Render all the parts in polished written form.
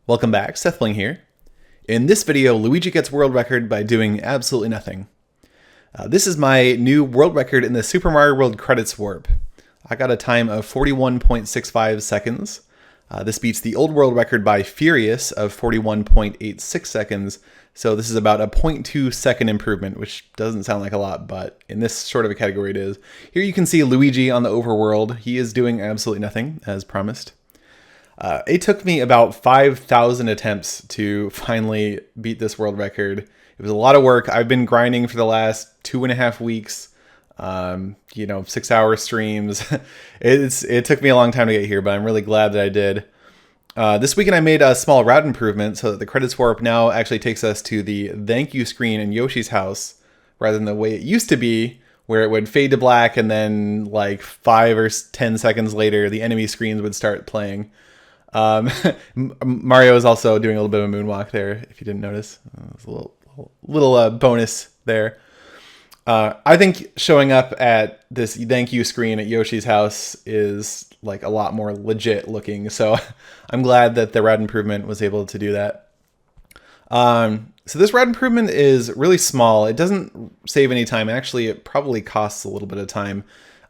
Welcome back, SethBling here. In this video, Luigi gets world record by doing absolutely nothing. This is my new world record in the Super Mario World credits warp. I got a time of 41.65 seconds. This beats the old world record by Furious of 41.86 seconds, so this is about a 0.2 second improvement, which doesn't sound like a lot, but in this sort of a category it is. Here you can see Luigi on the overworld. He is doing absolutely nothing, as promised. It took me about 5,000 attempts to finally beat this world record. It was a lot of work. I've been grinding for the last 2.5 weeks. 6-hour streams. It took me a long time to get here, but I'm really glad that I did. This weekend I made a small route improvement so that the credits warp now actually takes us to the thank you screen in Yoshi's house, rather than the way it used to be, where it would fade to black and then like 5 or 10 seconds later the enemy screens would start playing. Mario is also doing a little bit of a moonwalk there, if you didn't notice. It's a little bonus there. I think showing up at this thank you screen at Yoshi's house is like a lot more legit looking, so I'm glad that the route improvement was able to do that. So this route improvement is really small. It doesn't save any time. Actually, it probably costs a little bit of time.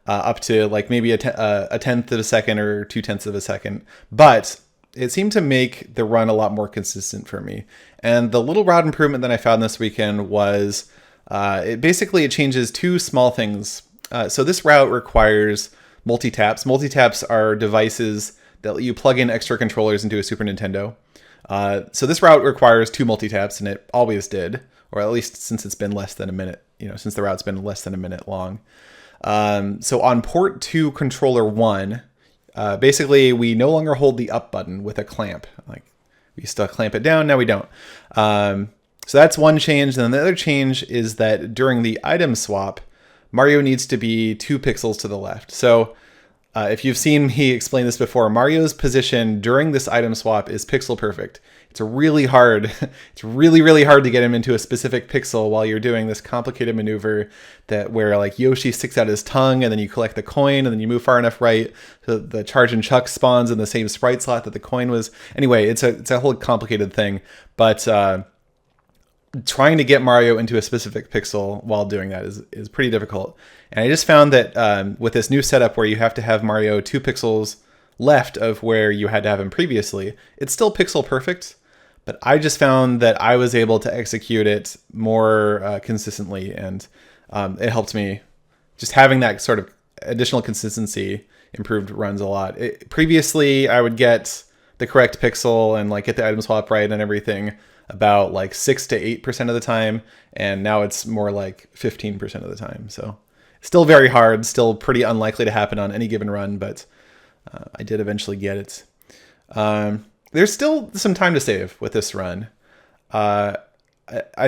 Up to like maybe a tenth of a second or 2/10 of a second. But it seemed to make the run a lot more consistent for me. And the little route improvement that I found this weekend was, it changes two small things. So this route requires multi-taps. Multi-taps are devices that let you plug in extra controllers into a Super Nintendo. So this route requires 2 multi-taps, and it always did, or at least since it's been less than a minute, since the route's been less than a minute long. So on port 2 controller 1, basically we no longer hold the up button with a clamp. Like we used to clamp it down, now we don't. So that's one change. And then the other change is that during the item swap, Mario needs to be 2 pixels to the left. So if you've seen me explain this before, Mario's position during this item swap is pixel perfect. It's really hard. It's really hard to get him into a specific pixel while you're doing this complicated maneuver where like Yoshi sticks out his tongue and then you collect the coin and then you move far enough right so the charge and chuck spawns in the same sprite slot that the coin was. Anyway, it's a whole complicated thing, but trying to get Mario into a specific pixel while doing that is pretty difficult. And I just found that with this new setup where you have to have Mario 2 pixels left of where you had to have him previously, it's still pixel perfect, but I just found that I was able to execute it more consistently, and it helped me. Just having that sort of additional consistency improved runs a lot. Previously, I would get the correct pixel and like get the item swap right and everything about like 6 to 8% of the time, and now it's more like 15% of the time. So still very hard, still pretty unlikely to happen on any given run, but I did eventually get it. There's still some time to save with this run. I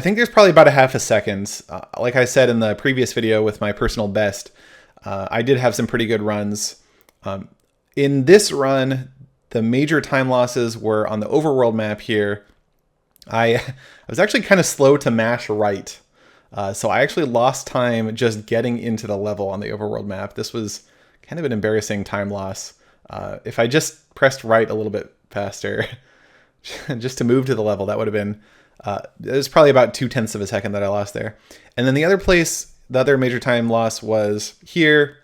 think there's probably about a half a second. Like I said in the previous video with my personal best, I did have some pretty good runs. In this run, the major time losses were on the overworld map here. I was actually kind of slow to mash right. So I actually lost time just getting into the level on the overworld map. This was kind of an embarrassing time loss. If I just pressed right a little bit faster just to move to the level, that would have been, it was probably about 2/10 of a second that I lost there. And then the other major time loss was here.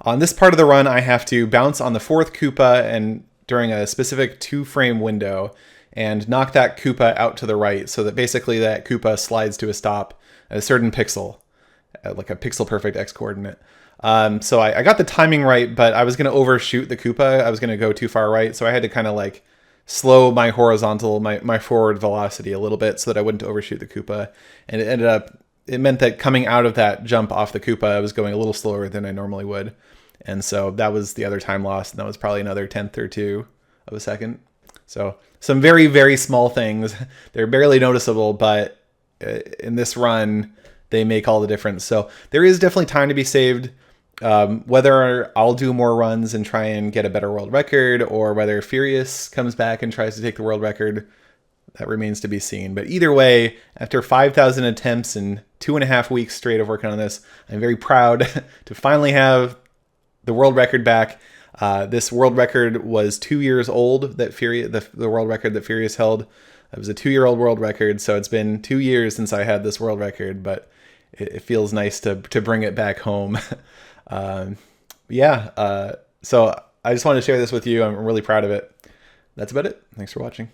On this part of the run, I have to bounce on the 4th Koopa and during a specific 2-frame window and knock that Koopa out to the right so that basically that Koopa slides to a stop at a certain pixel, like a pixel perfect X coordinate. So I got the timing right, but I was going to overshoot the Koopa. I was going to go too far right, so I had to kind of like slow my my forward velocity a little bit so that I wouldn't overshoot the Koopa. And it meant that coming out of that jump off the Koopa, I was going a little slower than I normally would. And so that was the other time loss, and that was probably another 1/10 or 2 of a second. So some very small things. They're barely noticeable, but in this run, they make all the difference. So there is definitely time to be saved. Whether I'll do more runs and try and get a better world record, or whether Furious comes back and tries to take the world record, that remains to be seen. But either way, after 5,000 attempts and 2.5 weeks straight of working on this, I'm very proud to finally have the world record back. This world record was 2 years old. That the world record that Furious held, it was a 2-year-old world record. So it's been 2 years since I had this world record, but it feels nice to bring it back home. Yeah. So I just wanted to share this with you. I'm really proud of it. That's about it. Thanks for watching.